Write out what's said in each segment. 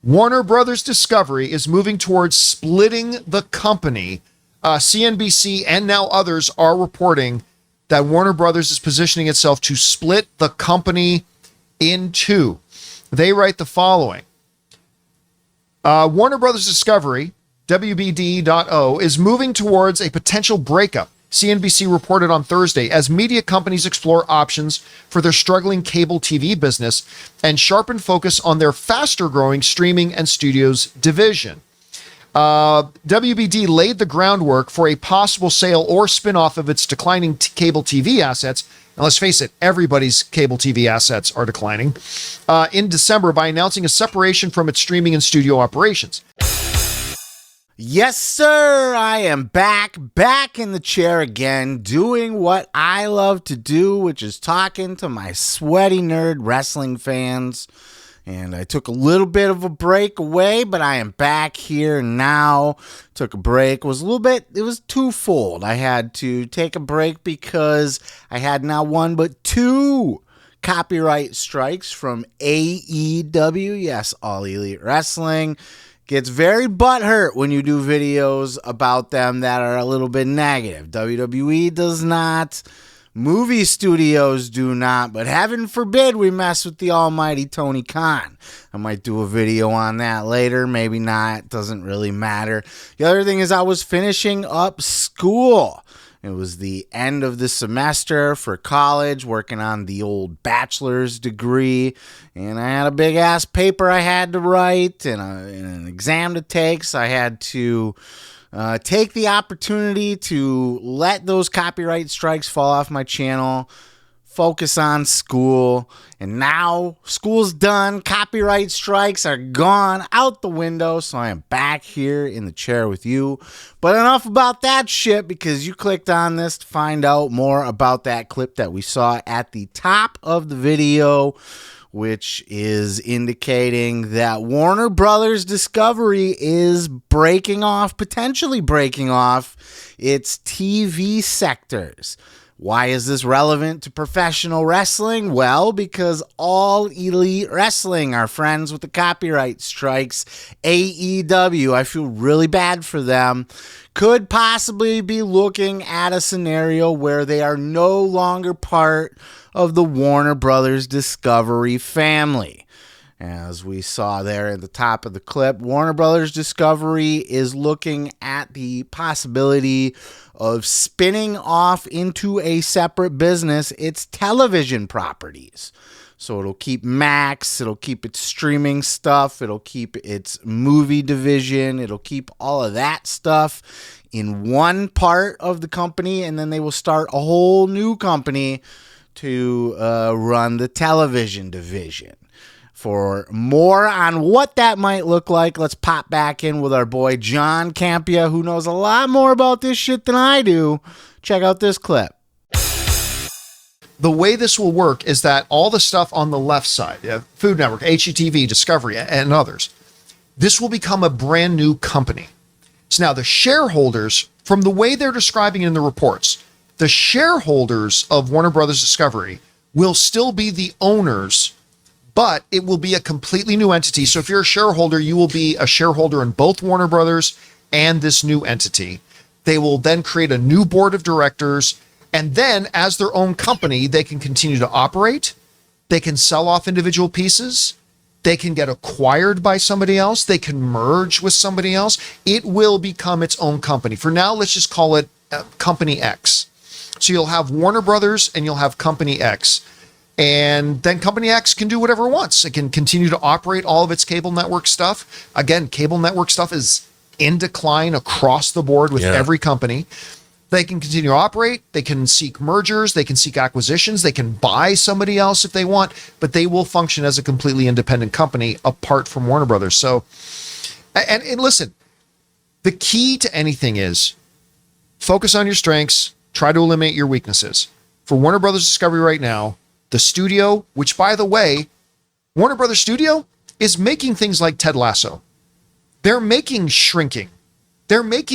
Warner Brothers Discovery is moving towards splitting the company. CNBC and now others are reporting that Warner Brothers is positioning itself to split the company in two. They write the following. Warner Brothers Discovery, WBD.O, is moving towards a potential breakup, CNBC reported on Thursday, as media companies explore options for their struggling cable TV business and sharpen focus on their faster-growing streaming and studios division. WBD laid the groundwork for a possible sale or spinoff of its declining cable TV assets. Now, let's face it, everybody's cable TV assets are declining, in December by announcing a separation from its streaming and studio operations. Yes, sir. I am back in the chair again, doing what I love to do, which is talking to my sweaty nerd wrestling fans. And I took a little bit of a break away, but I am back here now. Took a break. It was twofold. I had to take a break because I had not one but two copyright strikes from AEW. Yes, All Elite Wrestling. Gets very butthurt when you do videos about them that are a little bit negative. WWE does not. Movie studios do not, but heaven forbid we mess with the almighty Tony Khan. I might do a video on that later, maybe not, doesn't really matter. The other thing is I was finishing up school. It was the end of the semester for college, working on the old bachelor's degree, and I had a big-ass paper I had to write and an exam to take, so I had to take the opportunity to let those copyright strikes fall off my channel, focus on school, and now school's done. Copyright strikes are gone out the window, so I am back here in the chair with you. But enough about that shit, because you clicked on this to find out more about that clip that we saw at the top of the video, which is indicating that Warner Brothers Discovery is potentially breaking off its TV sectors. Why is this relevant to professional wrestling? Well, because All Elite Wrestling are friends with the copyright strikes. AEW, I feel really bad for them, could possibly be looking at a scenario where they are no longer part of the Warner Brothers Discovery family. As we saw there at the top of the clip, Warner Brothers Discovery is looking at the possibility of spinning off into a separate business its television properties. So it'll keep Max, it'll keep its streaming stuff, it'll keep its movie division, it'll keep all of that stuff in one part of the company, and then they will start a whole new company to run the television division. For more on what that might look like, let's pop back in with our boy John Campia, who knows a lot more about this shit than I do. Check out this clip. The way this will work is that all the stuff on the left side, Food Network, HGTV, Discovery, and others, this will become a brand new company. So now the shareholders, from the way they're describing it in the reports, the shareholders of Warner Brothers Discovery will still be the owners, but it will be a completely new entity. So if you're a shareholder, you will be a shareholder in both Warner Brothers and this new entity. They will then create a new board of directors, and then as their own company, they can continue to operate. They can sell off individual pieces. They can get acquired by somebody else. They can merge with somebody else. It will become its own company. For now, let's just call it Company X. So you'll have Warner Brothers and you'll have Company X. And then Company X can do whatever it wants. It can continue to operate all of its cable network stuff. Again, cable network stuff is in decline across the board with every company. They can continue to operate. They can seek mergers. They can seek acquisitions. They can buy somebody else if they want, but they will function as a completely independent company apart from Warner Brothers. So, and listen, the key to anything is focus on your strengths, try to eliminate your weaknesses. For Warner Brothers Discovery right now, the studio, which by the way, Warner Brothers Studio is making things like Ted Lasso. They're making Shrinking. They make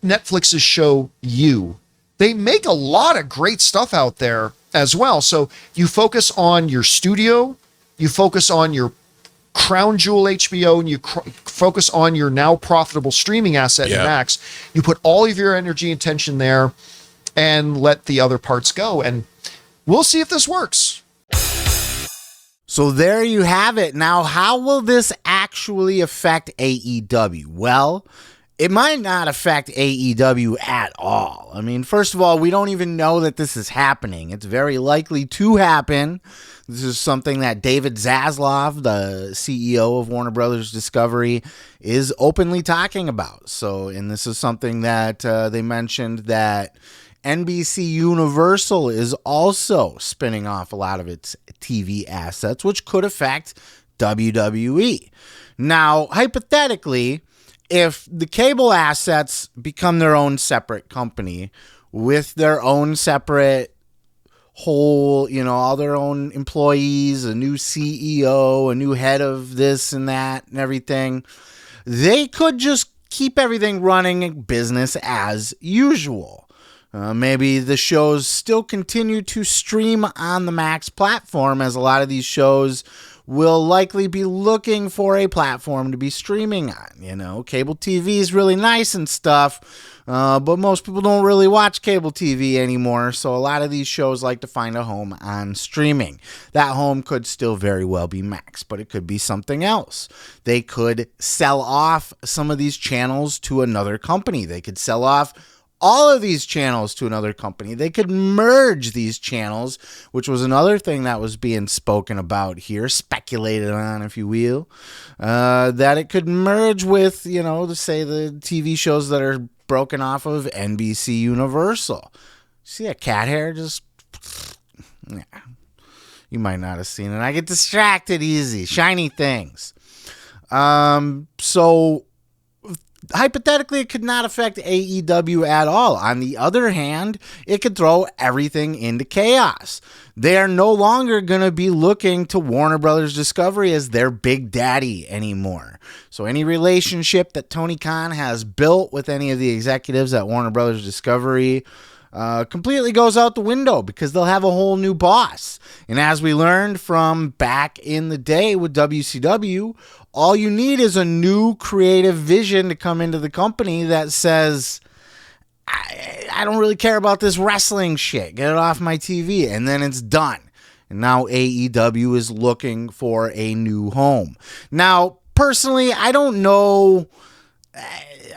Netflix's show You. They make a lot of great stuff out there as well. So you focus on your studio, you focus on your crown jewel HBO and you focus on your now profitable streaming asset in Max. You put all of your energy and attention there and let the other parts go. And we'll see if this works. So there you have it. Now, how will this actually affect AEW? Well, it might not affect AEW at all. I mean, first of all, we don't even know that this is happening. It's very likely to happen. This is something that David Zaslav, the CEO of Warner Brothers Discovery, is openly talking about. So, and this is something that they mentioned that NBC Universal is also spinning off a lot of its TV assets, which could affect WWE. Now, hypothetically, if the cable assets become their own separate company with their own separate whole, all their own employees, a new CEO, a new head of this and that and everything, they could just keep everything running business as usual. Maybe the shows still continue to stream on the Max platform, as a lot of these shows will likely be looking for a platform to be streaming on. Cable TV is really nice and stuff, but most people don't really watch cable TV anymore, so a lot of these shows like to find a home on streaming. That home could still very well be Max, but it could be something else. They could sell off some of these channels to another company. They could sell off all of these channels to another company. They could merge these channels, which was another thing that was being spoken about here, speculated on, if you will, that it could merge with, to say the TV shows that are broken off of NBC Universal. See that cat hair? Just, yeah. You might not have seen it. I get distracted easy. Shiny things. So hypothetically, it could not affect AEW at all. On the other hand, it could throw everything into chaos. They are no longer going to be looking to Warner Brothers Discovery as their big daddy anymore. So any relationship that Tony Khan has built with any of the executives at Warner Brothers Discovery completely goes out the window, because they'll have a whole new boss. And as we learned from back in the day with WCW, all you need is a new creative vision to come into the company that says, I don't really care about this wrestling shit. Get it off my TV. And then it's done. And now AEW is looking for a new home. Now, personally, I don't know.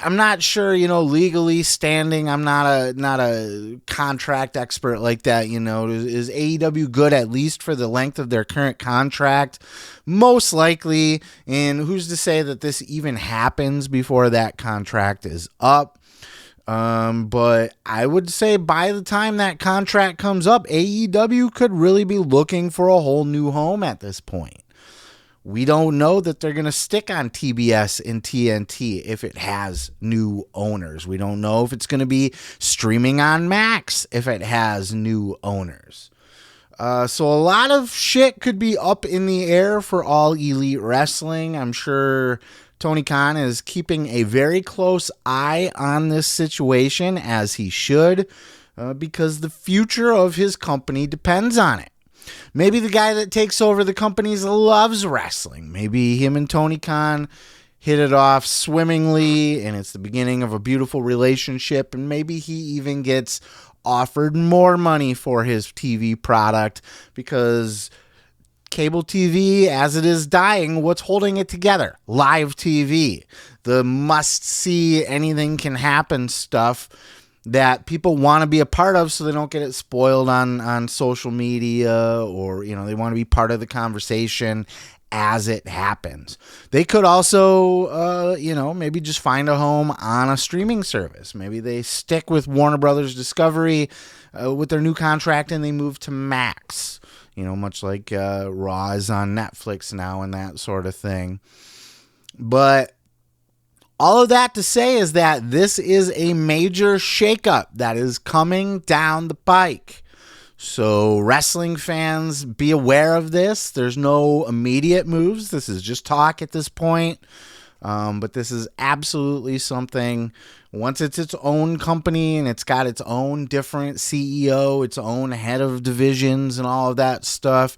I'm not sure, legally standing. I'm not a contract expert like that. Is AEW good at least for the length of their current contract? Most likely. And who's to say that this even happens before that contract is up? But I would say by the time that contract comes up, AEW could really be looking for a whole new home at this point. We don't know that they're going to stick on TBS and TNT if it has new owners. We don't know if it's going to be streaming on Max if it has new owners. So a lot of shit could be up in the air for All Elite Wrestling. I'm sure Tony Khan is keeping a very close eye on this situation, as he should, because the future of his company depends on it. Maybe the guy that takes over the companies loves wrestling. Maybe him and Tony Khan hit it off swimmingly, and it's the beginning of a beautiful relationship, and maybe he even gets offered more money for his TV product, because cable TV, as it is dying, what's holding it together? Live TV. The must-see, anything can happen stuff that people want to be a part of, so they don't get it spoiled on social media, or they want to be part of the conversation as it happens. They could also maybe just find a home on a streaming service. Maybe they stick with Warner Brothers Discovery with their new contract, and they move to Max, much like Raw is on Netflix now and that sort of thing. But all of that to say is that this is a major shakeup that is coming down the pike. So wrestling fans, be aware of this. There's no immediate moves. This is just talk at this point. But this is absolutely something, once it's its own company and it's got its own different CEO, its own head of divisions and all of that stuff,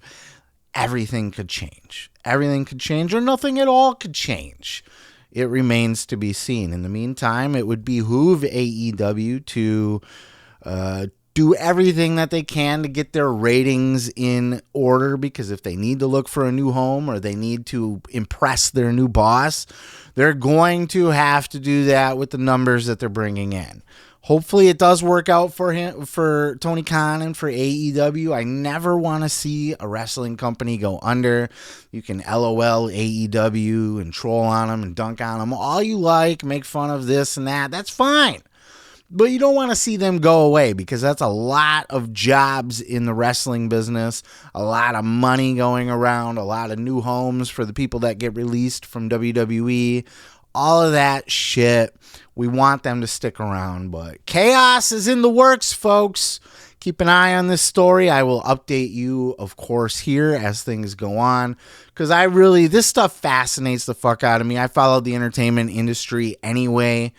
everything could change. Everything could change, or nothing at all could change. It remains to be seen. In the meantime, it would behoove AEW to do everything that they can to get their ratings in order, because if they need to look for a new home or they need to impress their new boss, they're going to have to do that with the numbers that they're bringing in. Hopefully it does work out for him, for Tony Khan and for AEW. I never want to see a wrestling company go under. You can LOL AEW and troll on them and dunk on them all you like, make fun of this and that. That's fine. But you don't want to see them go away, because that's a lot of jobs in the wrestling business, a lot of money going around, a lot of new homes for the people that get released from WWE, all of that shit. We want them to stick around, but chaos is in the works, folks. Keep an eye on this story. I will update you, of course, here as things go on, because this stuff fascinates the fuck out of me. I follow the entertainment industry anyway.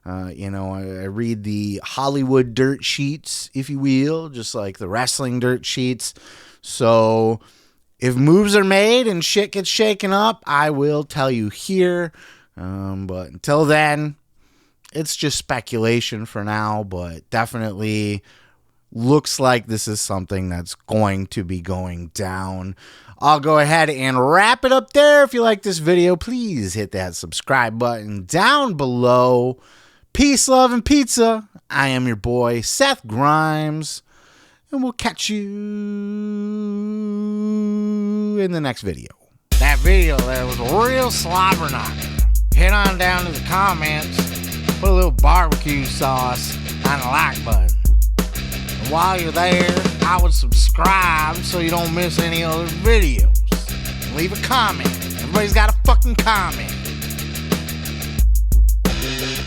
I read the Hollywood dirt sheets, if you will, just like the wrestling dirt sheets. So if moves are made and shit gets shaken up, I will tell you here. But until then, it's just speculation for now, but definitely looks like this is something that's going to be going down. I'll go ahead and wrap it up there. If you like this video, please hit that subscribe button down below. Peace, love, and pizza. I am your boy, Seth Grimes, and we'll catch you in the next video. That video there was a real slobber knocker. Head on down to the comments, put a little barbecue sauce on the like button. And while you're there, I would subscribe so you don't miss any other videos. Leave a comment. Everybody's got a fucking comment.